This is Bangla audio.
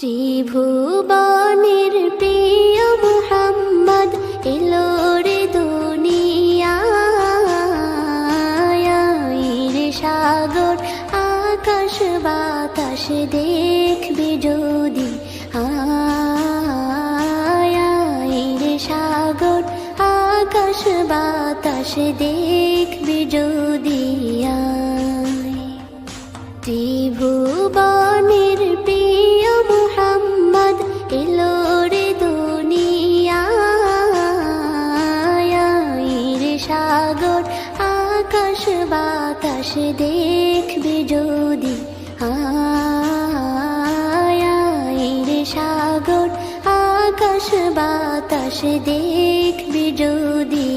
ত্রিভুবনের প্রিয় মুহাম্মদ এলো রে দুনিয়ায় রে সাগর আকাশ বাতাস দেখবে যদি রে সাগর আকাশ বাতাস দেখবে যদি ত্রিভুবনের প্রিয় মুহাম্মদ এলো রে দুনিয়ায় রে সাগর আকাশ বাতাস দেখবে যদি রে সাগর আকাশ বাতাস দেখবে যদি